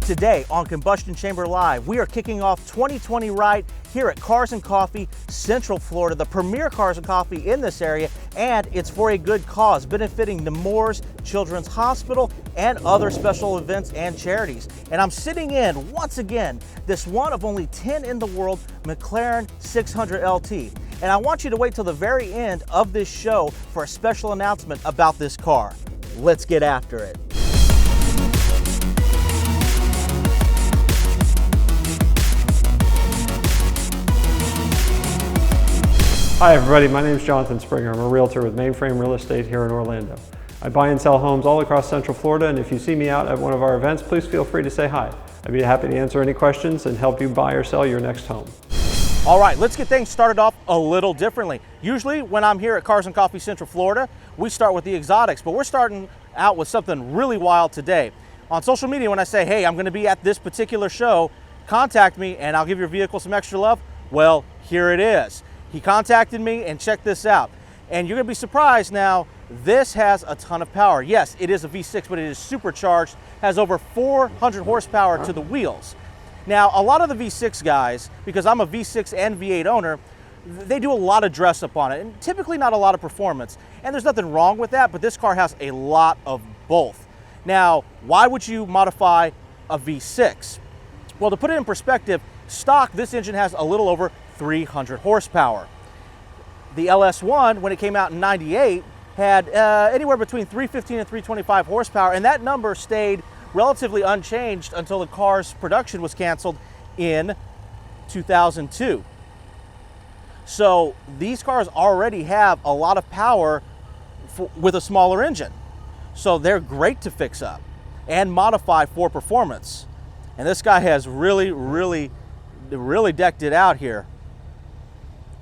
Today on Combustion Chamber Live, we are kicking off 2020 right here at Cars and Coffee, Central Florida, the premier Cars and Coffee in this area, and it's for a good cause, benefiting the Moores Children's Hospital and other special events and charities. And I'm sitting in, once again, this one of only 10 in the world McLaren 600 LT. And I want you to wait till the very end of this show for a special announcement about this car. Let's get after it. Hi everybody, my name is Jonathan Springer. I'm a realtor with Mainframe Real Estate here in Orlando. I buy and sell homes all across Central Florida, and if you see me out at one of our events, please feel free to say hi. I'd be happy to answer any questions and help you buy or sell your next home. All right, let's get things started off a little differently. Usually when I'm here at Cars and Coffee Central Florida, we start with the exotics, but we're starting out with something really wild today. On social media, when I say, hey, I'm gonna be at this particular show, contact me and I'll give your vehicle some extra love. Well, here it is. He contacted me and check this out. And you're gonna be surprised now, this has a ton of power. Yes, it is a V6, but it is supercharged, has over 400 horsepower to the wheels. Now, a lot of the V6 guys, because I'm a V6 and V8 owner, they do a lot of dress up on it, and typically not a lot of performance. And there's nothing wrong with that, but this car has a lot of both. Now, why would you modify a V6? Well, to put it in perspective, stock, this engine has a little over 300 horsepower. The LS1, when it came out in '98, had anywhere between 315 and 325 horsepower, and that number stayed relatively unchanged until the car's production was canceled in 2002. So these cars already have a lot of power with a smaller engine. So they're great to fix up and modify for performance. And this guy has really decked it out here.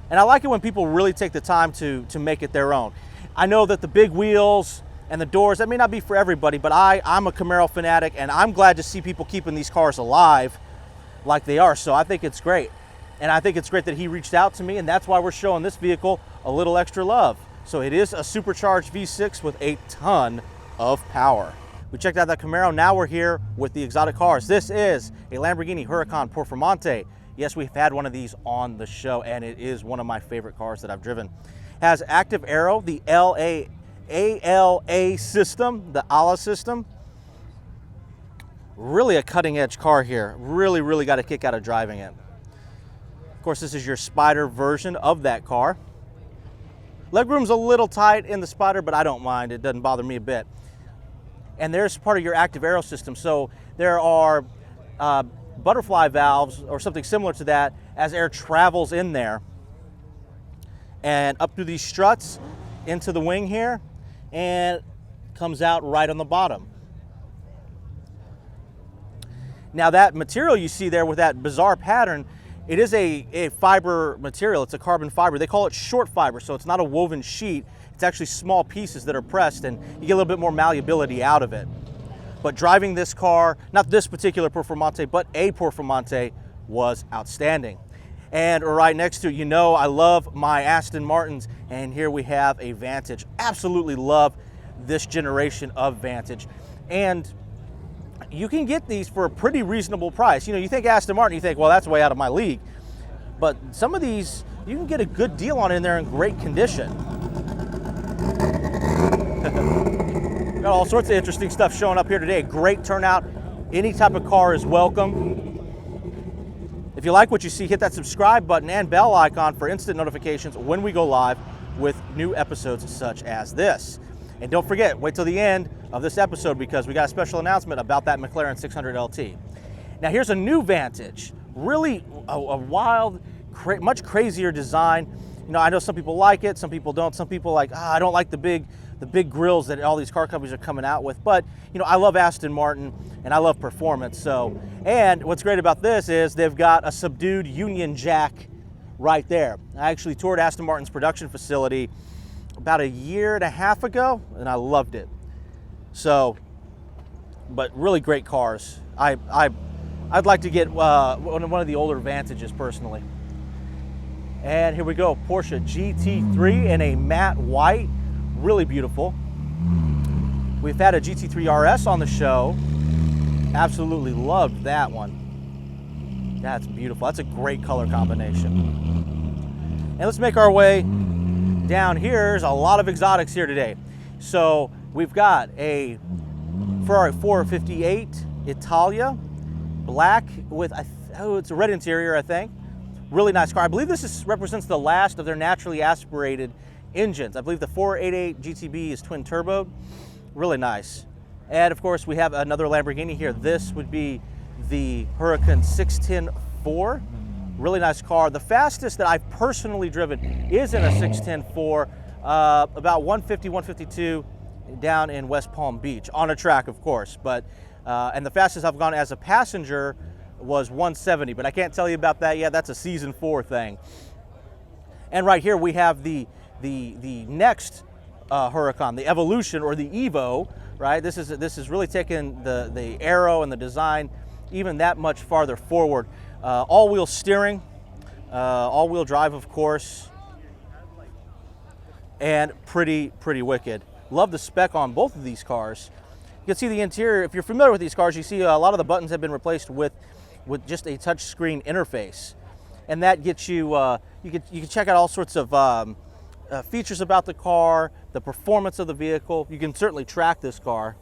And I like it when people really take the time to make it their own. I know that the big wheels and the doors, that may not be for everybody, but I'm a Camaro fanatic, and I'm glad to see people keeping these cars alive like they are. So I think it's great. And I think it's great that he reached out to me, and that's why we're showing this vehicle a little extra love. So it is a supercharged V6 with a ton of power. We checked out that Camaro, now we're here with the exotic cars. This is a Lamborghini Huracan Performante. Yes, we've had one of these on the show, and it is one of my favorite cars that I've driven. Has active aero, the ALA system, the ALA system. Really a cutting edge car here. Really got a kick out of driving it. Of course, this is your Spider version of that car. Legroom's a little tight in the Spider, but I don't mind. It doesn't bother me a bit. And there's part of your active aero system. So there are butterfly valves or something similar to that as air travels in there and up through these struts into the wing here and comes out right on the bottom. Now that material you see there with that bizarre pattern, it is a fiber material. It's a carbon fiber. They call it short fiber, so it's not a woven sheet. It's actually small pieces that are pressed, and you get a little bit more malleability out of it. But driving this car, not this particular Performante, but a Performante, was outstanding. And right next to it, you know I love my Aston Martins, and here we have a Vantage. Absolutely love this generation of Vantage. And you can get these for a pretty reasonable price. You know, you think Aston Martin, you think, well, that's way out of my league. But some of these, you can get a good deal on in there in great condition. Got all sorts of interesting stuff showing up here today. Great turnout. Any type of car is welcome. If you like what you see, hit that subscribe button and bell icon for instant notifications when we go live with new episodes such as this. And don't forget, wait till the end of this episode because we got a special announcement about that McLaren 600 LT. Now here's a new Vantage. Really a wild, much crazier design. You know, I know some people like it, some people don't. Some people like, I don't like the big grills that all these car companies are coming out with. But, you know, I love Aston Martin and I love performance. So, and what's great about this is they've got a subdued Union Jack right there. I actually toured Aston Martin's production facility about a year and a half ago, and I loved it. So, but really great cars. I'd like to get one of the older Vantages personally. And here we go, Porsche GT3 in a matte white, really beautiful. We've had a GT3 RS on the show, Absolutely loved that one. That's beautiful. That's a great color combination. And let's make our way down here. There's a lot of exotics here today. So we've got a Ferrari 458 Italia, black with, it's a red interior, I think. Really nice car. I believe represents the last of their naturally aspirated engines. I believe the 488 GTB is twin turbo. Really nice. And of course we have another Lamborghini here. This would be the Huracan 610-4. Really nice car. The fastest that I've personally driven is in a 610-4, about 150, 152 down in West Palm Beach, on a track of course. But and the fastest I've gone as a passenger was 170, but I can't tell you about that yet. That's a season 4 thing. And right here we have the next Huracan, the Evolution or the Evo, right? This is really taking the aero and the design even that much farther forward. All-wheel steering, all-wheel drive, of course, and pretty wicked. Love the spec on both of these cars. You can see the interior. If you're familiar with these cars, you see a lot of the buttons have been replaced with just a touch screen interface, and that gets you. You can check out all sorts of features about the car, the performance of the vehicle. You can certainly track this car.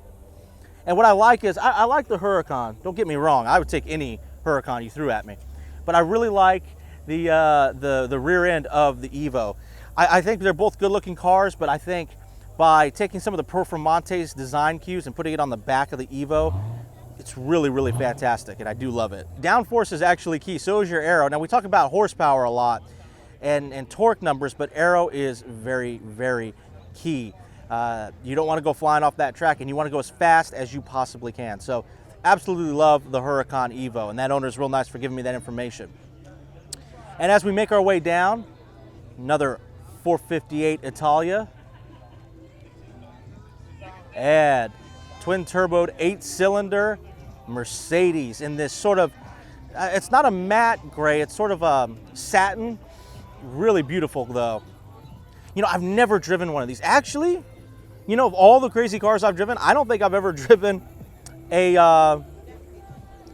And what I like is I like the Huracan. Don't get me wrong. I would take any Huracan you threw at me, but I really like the rear end of the Evo. I think they're both good-looking cars, but I think by taking some of the Performante's design cues and putting it on the back of the Evo, it's really fantastic, and I do love it. Downforce is actually key, so is your aero. Now we talk about horsepower a lot and torque numbers, but aero is very key. You don't want to go flying off that track, and you want to go as fast as you possibly can. So absolutely love the Huracan Evo, and that owner is real nice for giving me that information. And as we make our way down, another 458 Italia, and twin turboed 8-cylinder Mercedes in this sort of, it's not a matte gray, it's sort of satin. Really beautiful though. You know, I've never driven one of these. Actually, you know, of all the crazy cars I've driven, I don't think I've ever driven a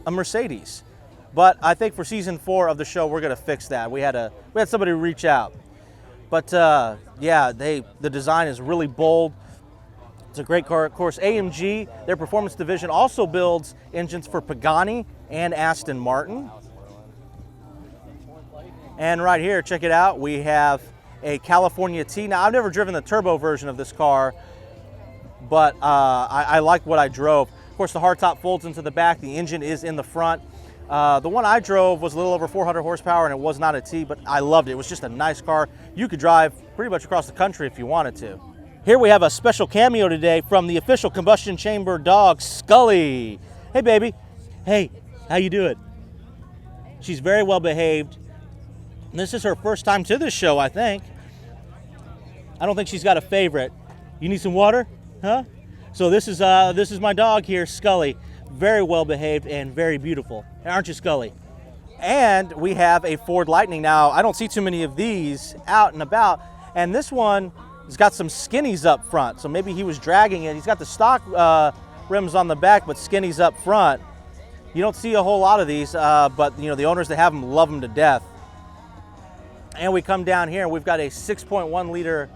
Mercedes. But I think for season 4 of the show, we're gonna fix that. We had somebody reach out. But yeah, the design is really bold. It's a great car. Of course, AMG, their performance division, also builds engines for Pagani and Aston Martin. And right here, check it out, we have a California T. Now, I've never driven the turbo version of this car, but I like what I drove. Of course, the hardtop folds into the back. The engine is in the front. The one I drove was a little over 400 horsepower, and it was not a T, but I loved it. It was just a nice car. You could drive pretty much across the country if you wanted to. Here we have a special cameo today from the official combustion chamber dog, Scully. Hey, baby. Hey, how you doing? She's very well behaved. This is her first time to this show, I think. I don't think she's got a favorite. You need some water? Huh? So this is my dog here, Scully. Very well behaved and very beautiful. Aren't you, Scully? And we have a Ford Lightning. Now, I don't see too many of these out and about. And this one has got some skinnies up front. So maybe he was dragging it. He's got the stock rims on the back, but skinnies up front. You don't see a whole lot of these, but you know, the owners that have them love them to death. And we come down here and we've got a 6.1 liter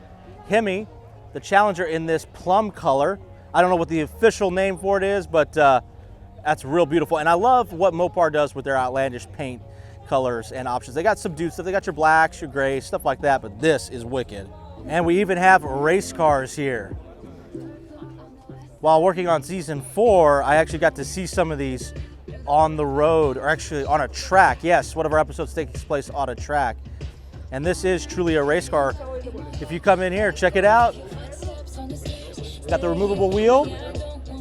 Hemi, the Challenger in this plum color. I don't know what the official name for it is, but that's real beautiful. And I love what Mopar does with their outlandish paint colors and options. They got subdued stuff. They got your blacks, your grays, stuff like that, but this is wicked. And we even have race cars here. While working on season 4, I actually got to see some of these on the road, or actually on a track. Yes, one of our episodes takes place on a track. And this is truly a race car. If you come in here, check it out. It's got the removable wheel,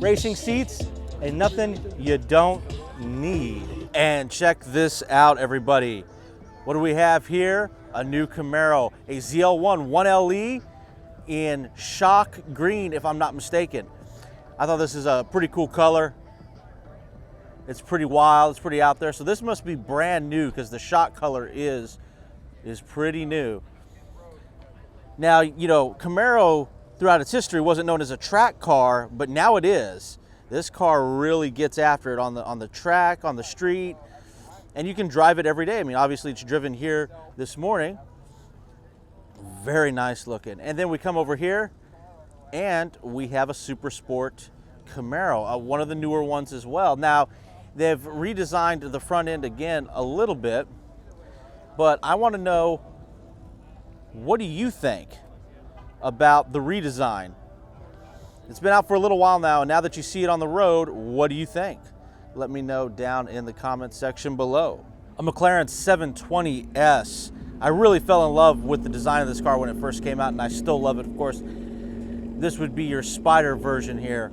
racing seats, and nothing you don't need. And check this out, everybody. What do we have here? A new Camaro, a ZL1 1LE in shock green, if I'm not mistaken. I thought this is a pretty cool color. It's pretty wild, it's pretty out there. So this must be brand new because the shock color is pretty new. Now, you know, Camaro throughout its history wasn't known as a track car, but now it is. This car really gets after it on the track, on the street, and you can drive it every day. I mean, obviously it's driven here this morning. Very nice looking. And then we come over here and we have a Super Sport Camaro, one of the newer ones as well. Now, they've redesigned the front end again a little bit, but I want to know, what do you think about the redesign? It's been out for a little while now, and now that you see it on the road, what do you think? Let me know down in the comment section below. A McLaren 720S. I really fell in love with the design of this car when it first came out, and I still love it. Of course, this would be your Spider version here,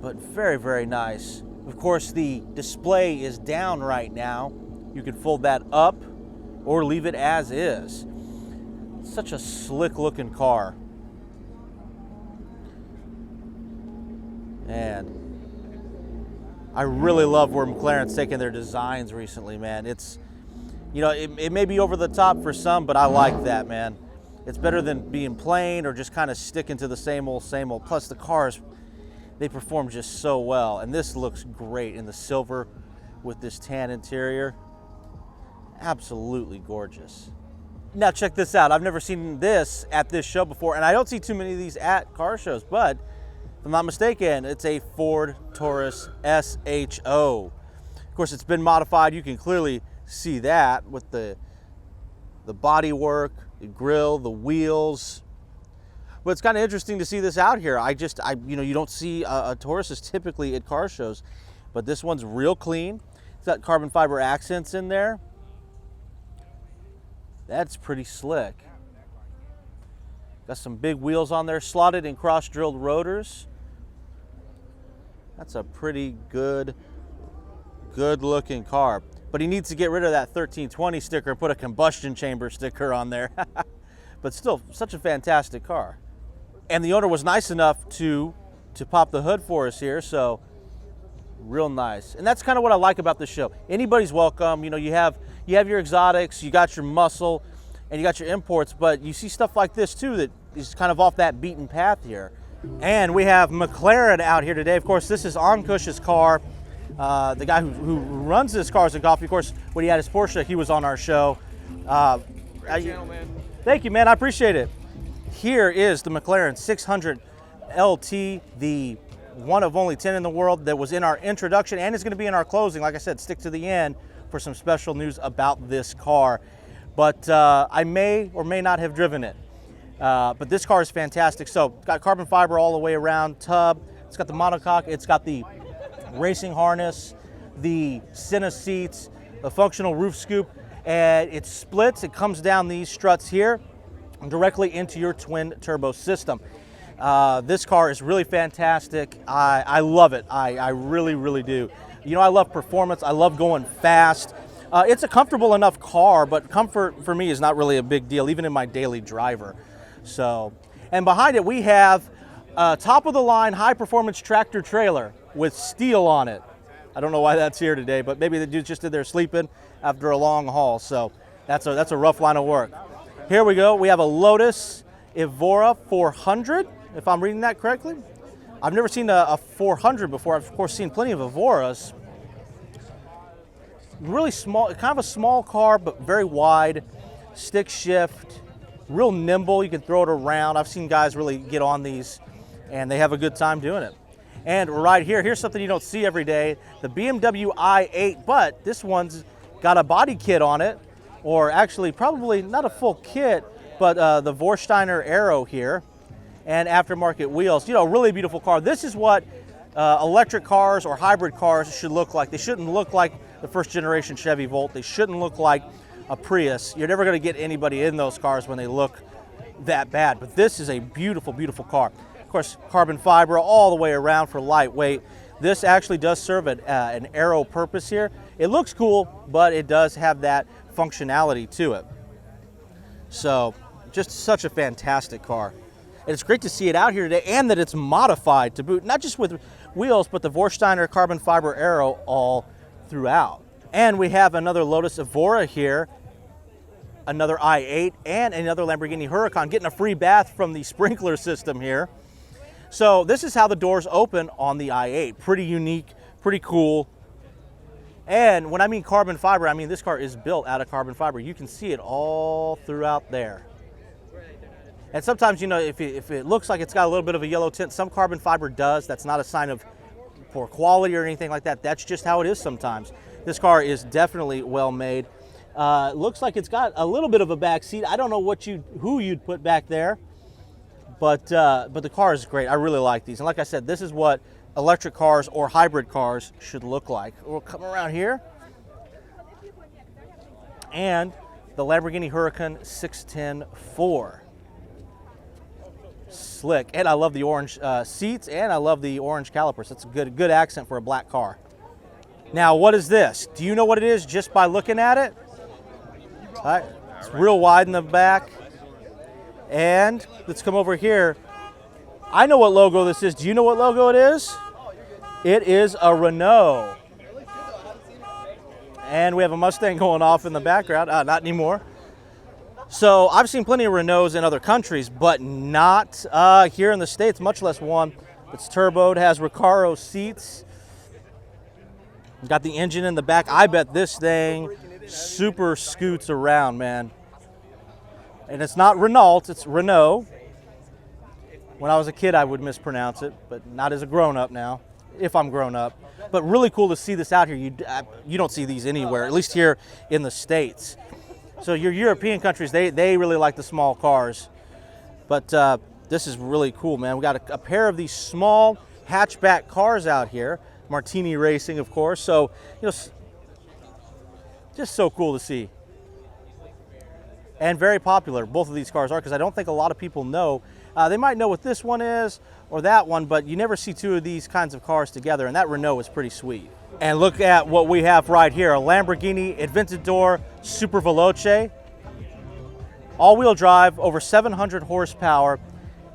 but very, very nice. Of course, the display is down right now. You can fold that up or leave it as is. Such a slick looking car. And I really love where McLaren's taken their designs recently, man. It's, you know, it may be over the top for some, but I like that, man. It's better than being plain or just kind of sticking to the same old, same old. Plus the cars, they perform just so well. And this looks great in the silver with this tan interior. Absolutely gorgeous. Now check this out. I've never seen this at this show before, and I don't see too many of these at car shows, but if I'm not mistaken, it's a Ford Taurus SHO. Of course, it's been modified. You can clearly see that with the body work, the grille, the wheels. But it's kind of interesting to see this out here. You know, you don't see a Taurus typically at car shows, but this one's real clean. It's got carbon fiber accents in there. That's pretty slick. Got some big wheels on there, slotted and cross-drilled rotors. That's a pretty good looking car. But he needs to get rid of that 1320 sticker and put a combustion chamber sticker on there. But still, such a fantastic car. And the owner was nice enough to pop the hood for us here, so real nice. And that's kind of what I like about this show. Anybody's welcome. You know, you have your exotics, you got your muscle, and you got your imports, but you see stuff like this too that is kind of off that beaten path here. And we have McLaren out here today. Of course, this is Ankush's car. The guy who runs this Cars and Coffee, of course, when he had his Porsche, he was on our show. Thank you, man. I appreciate it. Here is the McLaren 600 LT, the one of only 10 in the world that was in our introduction and is going to be in our closing. Like I said, stick to the end for some special news about this car. But I may or may not have driven it. But this car is fantastic. So got carbon fiber all the way around, tub. It's got the monocoque. It's got the racing harness, the Senna seats, the functional roof scoop, and it splits. It comes down these struts here directly into your twin turbo system. This car is really fantastic. I love it. I really, really do. You know, I love performance. I love going fast. It's a comfortable enough car, but comfort for me is not really a big deal, even in my daily driver. So, and behind it we have a top of the line high performance tractor trailer with steel on it. I don't know why that's here today, but maybe the dude's just in there sleeping after a long haul. So that's a rough line of work. Here we go. We have a Lotus Evora 400, if I'm reading that correctly. I've never seen a 400 before. I've of course seen plenty of Evoras. Really small, kind of a small car, but very wide, stick shift, real nimble. You can throw it around. I've seen guys really get on these and they have a good time doing it. And right here, here's something you don't see every day, the BMW i8, but this one's got a body kit on it, or actually probably not a full kit, but the Vorsteiner Aero here and aftermarket wheels. You know, really beautiful car. This is what electric cars or hybrid cars should look like. They shouldn't look like the first generation Chevy Volt. They shouldn't look like a Prius. You're never going to get anybody in those cars when they look that bad. But this is a beautiful, beautiful car. Of course, carbon fiber all the way around for lightweight. This actually does serve an aero purpose here. It looks cool, but it does have that functionality to it. So just such a fantastic car. And it's great to see it out here today and that it's modified to boot, not just with wheels, but the Vorsteiner carbon fiber aero all throughout. And we have another Lotus Evora here, another i8, and another Lamborghini Huracan getting a free bath from the sprinkler system here. So this is how the doors open on the i8. Pretty unique, pretty cool. And when I mean carbon fiber, I mean this car is built out of carbon fiber. You can see it all throughout there. And sometimes, you know, if it looks like it's got a little bit of a yellow tint, some carbon fiber does. That's not a sign of poor quality or anything like that. That's just how it is sometimes. This car is definitely well made. Looks like it's got a little bit of a back seat. I don't know who you'd put back there, but the car is great. I really like these. And like I said, this is what electric cars or hybrid cars should look like. We'll come around here. And the Lamborghini Huracan 610 4. Slick. And I love the orange seats, and I love the orange calipers. That's a good accent for a black car. Now, what is this? Do you know what it is just by looking at it? All right. It's real wide in the back. And let's come over here. I know what logo this is. Do you know what logo it is? It is a Renault. And we have a Mustang going off in the background. Not anymore. So I've seen plenty of Renaults in other countries, but not here in the States, much less one that's turboed, has Recaro seats. Got the engine in the back. I bet this thing super scoots around, man. And it's not Renault, it's Renault. When I was a kid, I would mispronounce it, but not as a grown-up now, if I'm grown up. But really cool to see this out here. You don't see these anywhere, at least here in the States. So your European countries, they really like the small cars. But this is really cool, man. We got a pair of these small hatchback cars out here. Martini Racing, of course. So, you know, just so cool to see. And very popular, both of these cars are, because I don't think a lot of people know. They might know what this one is or that one, but you never see two of these kinds of cars together, and that Renault is pretty sweet. And look at what we have right here, a Lamborghini Aventador Super Veloce. All-wheel drive, over 700 horsepower,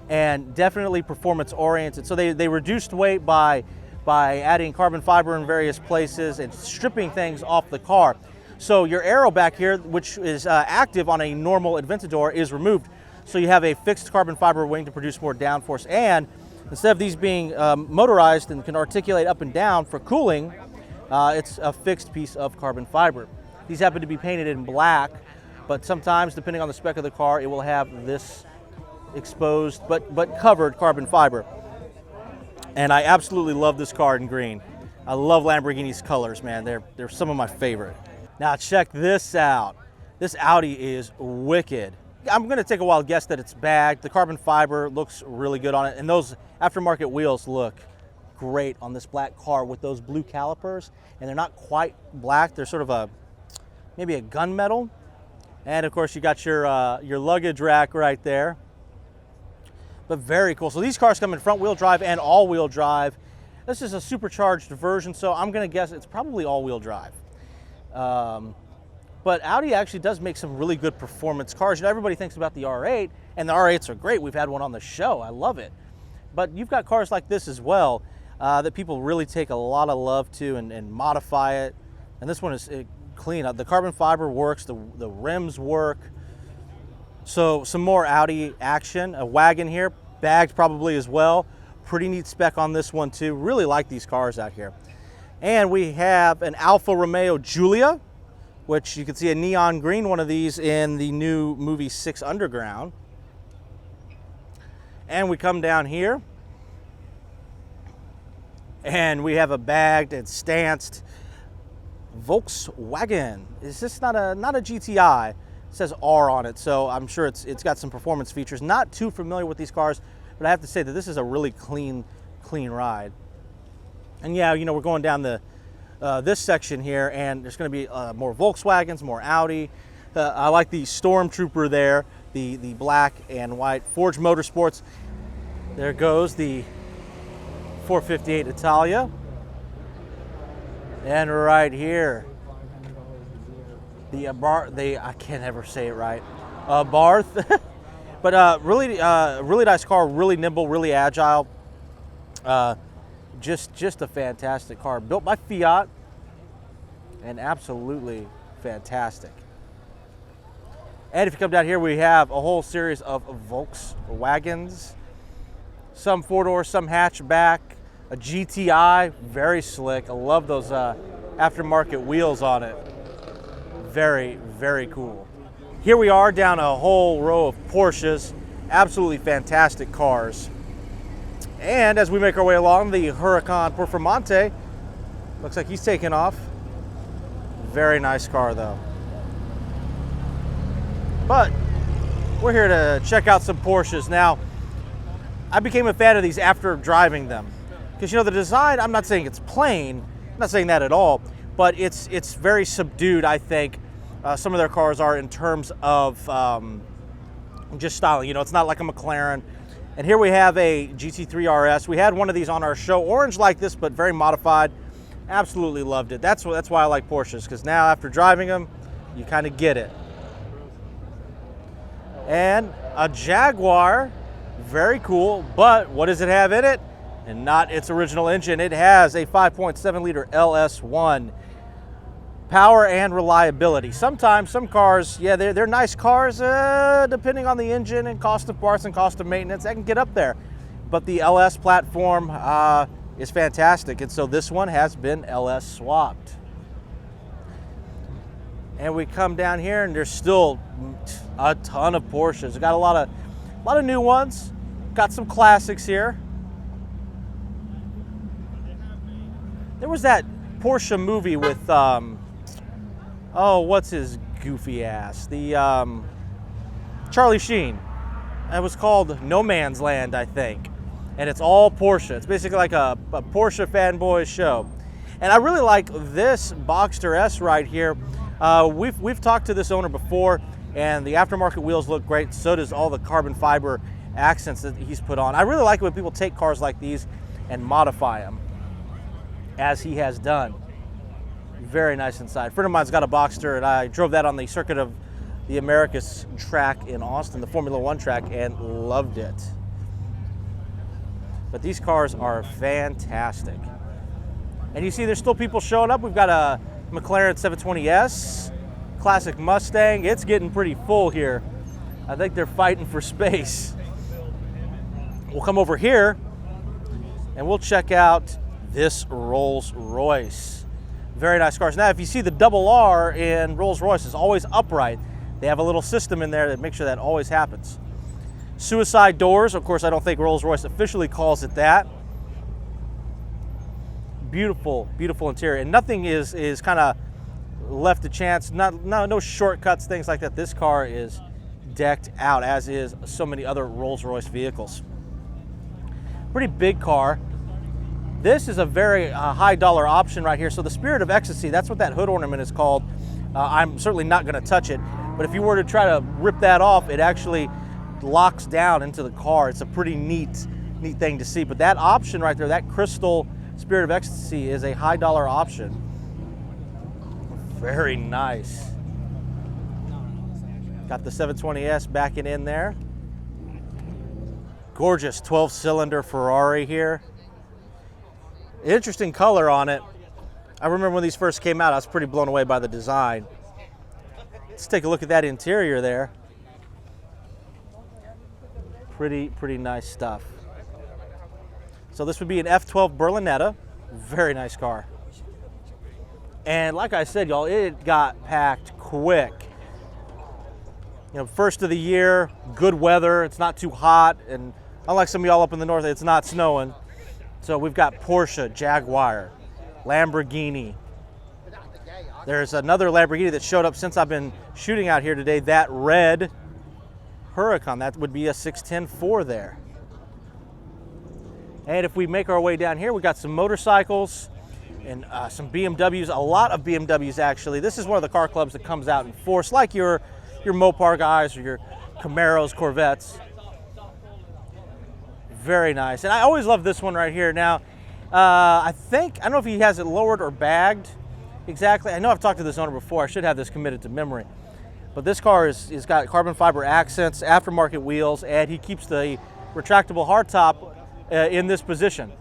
and definitely performance-oriented. So they reduced weight by adding carbon fiber in various places and stripping things off the car. So your aero back here, which is active on a normal Aventador, is removed. So you have a fixed carbon fiber wing to produce more downforce. And instead of these being motorized and can articulate up and down for cooling, it's a fixed piece of carbon fiber. These happen to be painted in black, but sometimes, depending on the spec of the car, it will have this exposed but covered carbon fiber. And I absolutely love this car in green. I love Lamborghini's colors, man. They're some of my favorite. Now check this out. This Audi is wicked. I'm gonna take a wild guess that it's bagged. The carbon fiber looks really good on it, and those aftermarket wheels look great on this black car with those blue calipers, and they're not quite black. They're sort of maybe a gunmetal. And of course you got your luggage rack right there. But very cool. So these cars come in front wheel drive and all wheel drive. This is a supercharged version, so I'm gonna guess it's probably all wheel drive. But Audi actually does make some really good performance cars. You know, everybody thinks about the R8, and the R8s are great. We've had one on the show. I love it. But you've got cars like this as well that people really take a lot of love to and modify it. And this one is clean. The carbon fiber works. The rims work. So some more Audi action. A wagon here, bagged probably as well. Pretty neat spec on this one too. Really like these cars out here. And we have an Alfa Romeo Giulia, which you can see a neon green one of these in the new movie 6 Underground. And we come down here and we have a bagged and stanced Volkswagen. Is this not a GTI? It says R on it, so I'm sure it's got some performance features. Not too familiar with these cars, but I have to say that this is a really clean ride. And yeah, you know, we're going down this section here, and there's going to be more Volkswagens, more Audi. I like the Stormtrooper there, the black and white. Forge Motorsports. There goes the 458 Italia. And right here, I can't ever say it right, Barth. But really nice car, really nimble, really agile. Just a fantastic car, built by Fiat, and absolutely fantastic. And if you come down here, we have a whole series of Volkswagens. Some four-door, some hatchback. A GTI, very slick. I love those aftermarket wheels on it. Very, very cool. Here we are down a whole row of Porsches. Absolutely fantastic cars. And as we make our way along, the Huracan Performante looks like he's taking off. Very nice car though. But we're here to check out some Porsches. Now, I became a fan of these after driving them. Because you know, the design, I'm not saying it's plain, I'm not saying that at all, but it's very subdued, I think. Some of their cars are in terms of just styling. You know, it's not like a McLaren. And here we have a GT3 RS. We had one of these on our show, orange like this, but very modified. Absolutely loved it. That's why I like Porsches, because now after driving them, you kind of get it. And a Jaguar, very cool, but what does it have in it? And not its original engine. It has a 5.7 liter LS1. Power and reliability. Sometimes some cars, yeah, they're nice cars, depending on the engine and cost of parts and cost of maintenance, that can get up there. But the LS platform is fantastic, and so this one has been LS swapped. And we come down here, and there's still a ton of Porsches. We got a lot of new ones. Got some classics here. There was that Porsche movie with, oh, what's his goofy ass? The Charlie Sheen. It was called No Man's Land, I think. And it's all Porsche. It's basically like a Porsche fanboy show. And I really like this Boxster S right here. We've talked to this owner before, and the aftermarket wheels look great. So does all the carbon fiber accents that he's put on. I really like it when people take cars like these and modify them, as he has done. Very nice inside. A friend of mine's got a Boxster, and I drove that on the Circuit of the Americas track in Austin, the Formula One track, and loved it. But these cars are fantastic. And you see there's still people showing up. We've got a McLaren 720S, classic Mustang. It's getting pretty full here. I think they're fighting for space. We'll come over here and we'll check out this Rolls Royce. Very nice cars. Now, if you see the double R in Rolls Royce is always upright. They have a little system in there that makes sure that always happens. Suicide doors. Of course, I don't think Rolls Royce officially calls it that. Beautiful, beautiful interior. And nothing is kind of left to chance. No shortcuts, things like that. This car is decked out, as is so many other Rolls Royce vehicles. Pretty big car. This is a very high dollar option right here. So the Spirit of Ecstasy, that's what that hood ornament is called. I'm certainly not going to touch it, but if you were to try to rip that off, it actually locks down into the car. It's a pretty neat thing to see. But that option right there, that crystal Spirit of Ecstasy, is a high dollar option. Very nice. Got the 720S backing in there. Gorgeous 12-cylinder Ferrari here. Interesting color on it. I remember when these first came out, I was pretty blown away by the design. Let's take a look at that interior there. Pretty nice stuff. So this would be an F12 Berlinetta. Very nice car. And like I said, y'all, it got packed quick. You know, first of the year, good weather, it's not too hot, and unlike some of y'all up in the north, it's not snowing. So we've got Porsche, Jaguar, Lamborghini. There's another Lamborghini that showed up since I've been shooting out here today, that red Huracan. That would be a 610-4 there. And if we make our way down here, we got some motorcycles and some BMWs, a lot of BMWs actually. This is one of the car clubs that comes out in force, like your Mopar guys or your Camaros, Corvettes. Very nice. And I always love this one right here. Now, I don't know if he has it lowered or bagged exactly. I know I've talked to this owner before. I should have this committed to memory. But this car is got carbon fiber accents, aftermarket wheels, and he keeps the retractable hardtop in this position.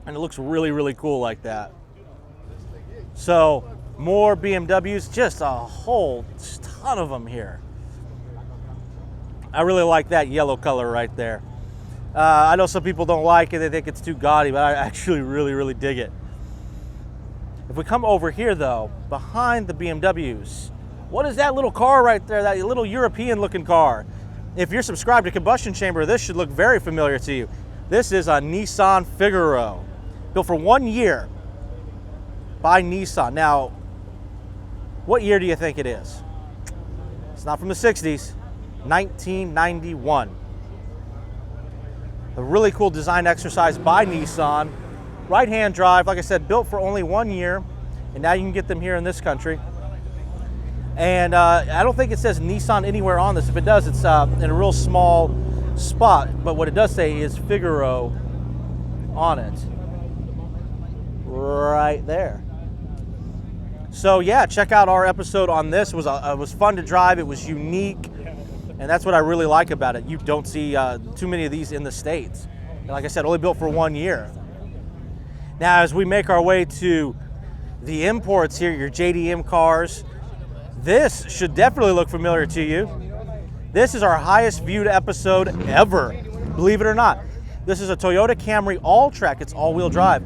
And it looks really cool like that. So more BMWs, just a whole ton of them here. I really like that yellow color right there. I know some people don't like it, they think it's too gaudy, but I actually really dig it. If we come over here though, behind the BMWs, what is that little car right there, that little European looking car? If you're subscribed to Combustion Chamber, this should look very familiar to you. This is a Nissan Figaro, built for 1 year by Nissan. Now, what year do you think it is? It's not from the 60s, 1991. A really cool design exercise by Nissan. Right-hand drive, like I said, built for only 1 year, and now you can get them here in this country. And I don't think it says Nissan anywhere on this. If it does, it's in a real small spot, but what it does say is Figaro on it. Right there. So yeah, check out our episode on this. It was fun to drive, it was unique, and that's what I really like about it. You don't see too many of these in the States. And like I said, only built for 1 year. Now, as we make our way to the imports here, your JDM cars, this should definitely look familiar to you. This is our highest viewed episode ever, believe it or not. This is a Toyota Camry all-track, it's all-wheel drive.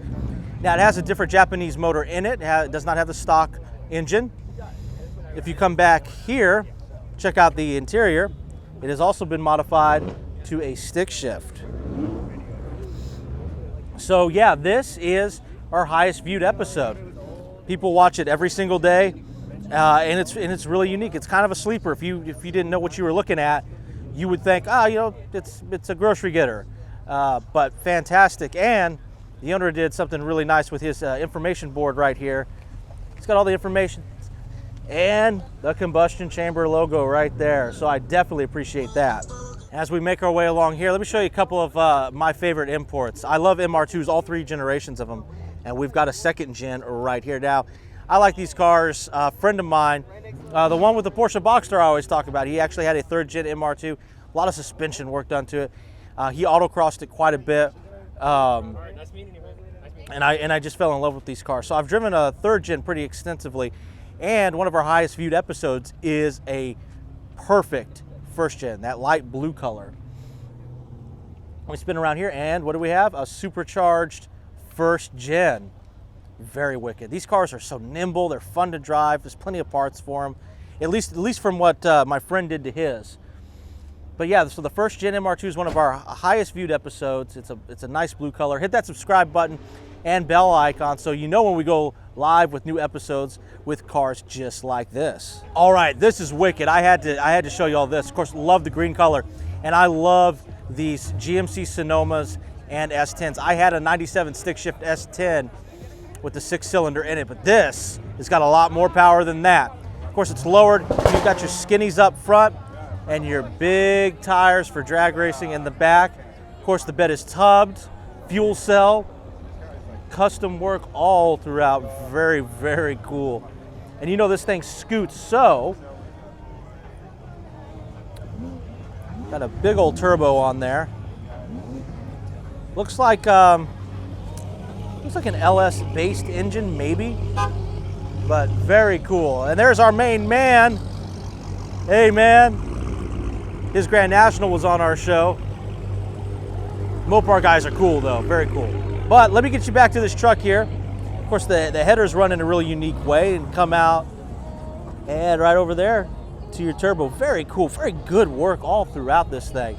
Now, it has a different Japanese motor in it. It does not have the stock engine. If you come back here, check out the interior. It has also been modified to a stick shift. So yeah, this is our highest viewed episode. People watch it every single day, and it's really unique. It's kind of a sleeper. If you didn't know what you were looking at, you would think, it's a grocery getter. But fantastic. And the owner did something really nice with his information board right here. It's got all the information and the combustion chamber logo right there. So I definitely appreciate that. As we make our way along here, let me show you a couple of my favorite imports. I love MR2s, all 3 generations of them. And we've got a 2nd gen right here. Now, I like these cars. A friend of mine, the one with the Porsche Boxster I always talk about, he actually had a 3rd gen MR2. A lot of suspension work done to it. He autocrossed it quite a bit. And I just fell in love with these cars. So I've driven a 3rd gen pretty extensively, and one of our highest viewed episodes is a perfect 1st gen, that light blue color. We spin around here, and what do we have? A supercharged 1st gen. Very wicked. These cars are so nimble, they're fun to drive, there's plenty of parts for them, at least from what my friend did to his. But yeah, so the 1st gen MR2 is one of our highest viewed episodes. It's a nice blue color. Hit that subscribe button and bell icon so you know when we go live with new episodes with cars just like this. All right, this is wicked. I had to show you all this. Of course, love the green color, and I love these GMC Sonomas and S10s. I had a 97 stick shift S10 with the 6-cylinder in it, but this has got a lot more power than that. Of course, it's lowered. You've got your skinnies up front and your big tires for drag racing in the back. Of course, the bed is tubbed, fuel cell, custom work all throughout. Very cool. And you know this thing scoots, so got a big old turbo on there. Looks like an LS based engine maybe, but very cool. And there's our main man. Hey man, his Grand National was on our show. Mopar guys are cool though, very cool. But let me get you back to this truck here. Of course, the headers run in a really unique way and come out and right over there to your turbo. Very cool, very good work all throughout this thing.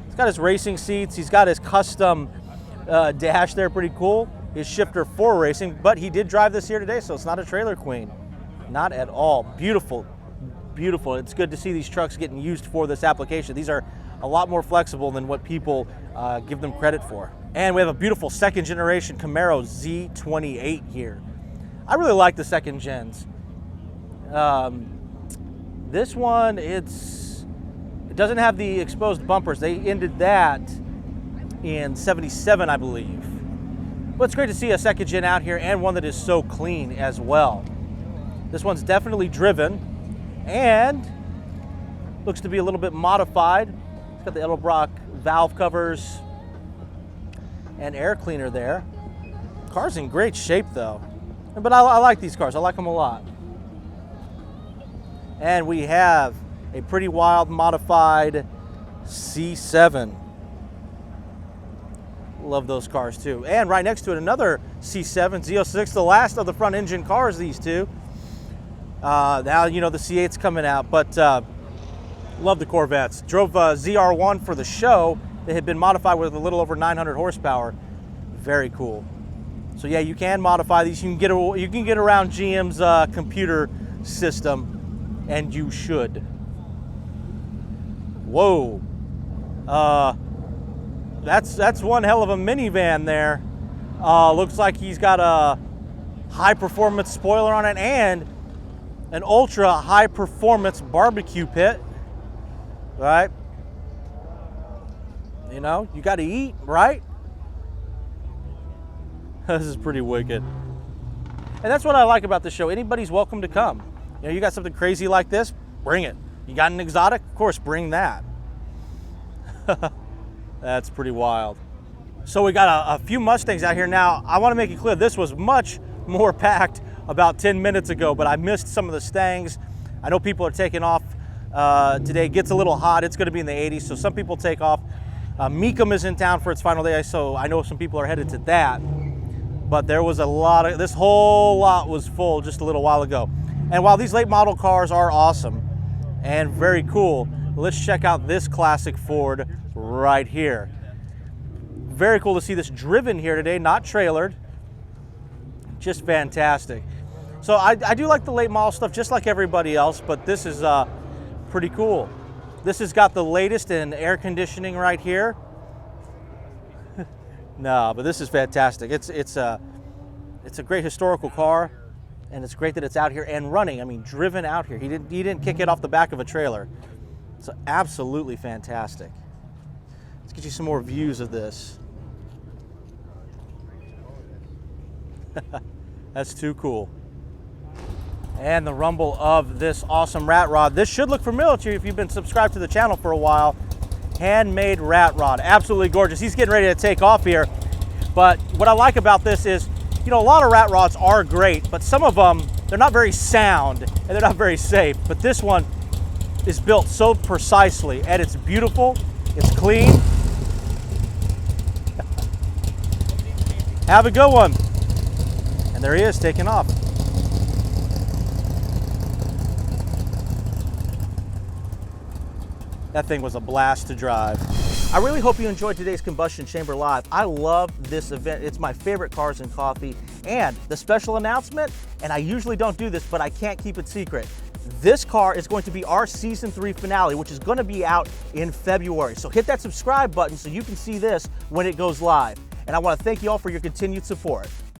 He's got his racing seats. He's got his custom dash there, pretty cool. His shifter for racing, but he did drive this here today, so it's not a trailer queen. Not at all. Beautiful. It's good to see these trucks getting used for this application. These are a lot more flexible than what people give them credit for. And we have a beautiful 2nd generation Camaro Z28 here. I really like the 2nd gens. This one, it doesn't have the exposed bumpers. They ended that in '77, I believe. But it's great to see a 2nd gen out here, and one that is so clean as well. This one's definitely driven and looks to be a little bit modified. It's got the Edelbrock valve covers and air cleaner there. Car's in great shape though. But I like these cars, I like them a lot. And we have a pretty wild modified C7. Love those cars too. And right next to it, another C7 Z06, the last of the front engine cars, these two. Now, you know, the C8's coming out, but love the Corvettes. Drove ZR1 for the show. They had been modified with a little over 900 horsepower. Very cool. So yeah, you can modify these. You can get around GM's computer system, and you should. Whoa. That's one hell of a minivan there. Looks like he's got a high performance spoiler on it and an ultra high performance barbecue pit, right? You know, you got to eat, right? This is pretty wicked. And that's what I like about the show. Anybody's welcome to come. You know, you got something crazy like this, bring it. You got an exotic, of course, bring that. That's pretty wild. So we got a few Mustangs out here now. I want to make it clear, this was much more packed about 10 minutes ago, but I missed some of the Stangs. I know people are taking off today. It gets a little hot. It's going to be in the 80s, so some people take off. Mecum is in town for its final day, so I know some people are headed to that. But there was a lot of, this whole lot was full just a little while ago. And while these late model cars are awesome and very cool, let's check out this classic Ford right here. Very cool to see this driven here today, not trailered. Just fantastic. So I do like the late model stuff just like everybody else, but this is pretty cool. This has got the latest in air conditioning right here. No, but this is fantastic. It's a great historical car, and it's great that it's out here and running. I mean, driven out here. He didn't kick it off the back of a trailer. It's absolutely fantastic. Let's get you some more views of this. That's too cool. And the rumble of this awesome rat rod. This should look familiar to you if you've been subscribed to the channel for a while. Handmade rat rod, absolutely gorgeous. He's getting ready to take off here. But what I like about this is, you know, a lot of rat rods are great, but some of them, they're not very sound and they're not very safe. But this one is built so precisely, and it's beautiful, it's clean. Have a good one. And there he is, taking off. That thing was a blast to drive. I really hope you enjoyed today's Combustion Chamber Live. I love this event. It's my favorite Cars and Coffee. And the special announcement, and I usually don't do this, but I can't keep it secret. This car is going to be our Season 3 finale, which is going to be out in February. So hit that subscribe button so you can see this when it goes live. And I want to thank you all for your continued support.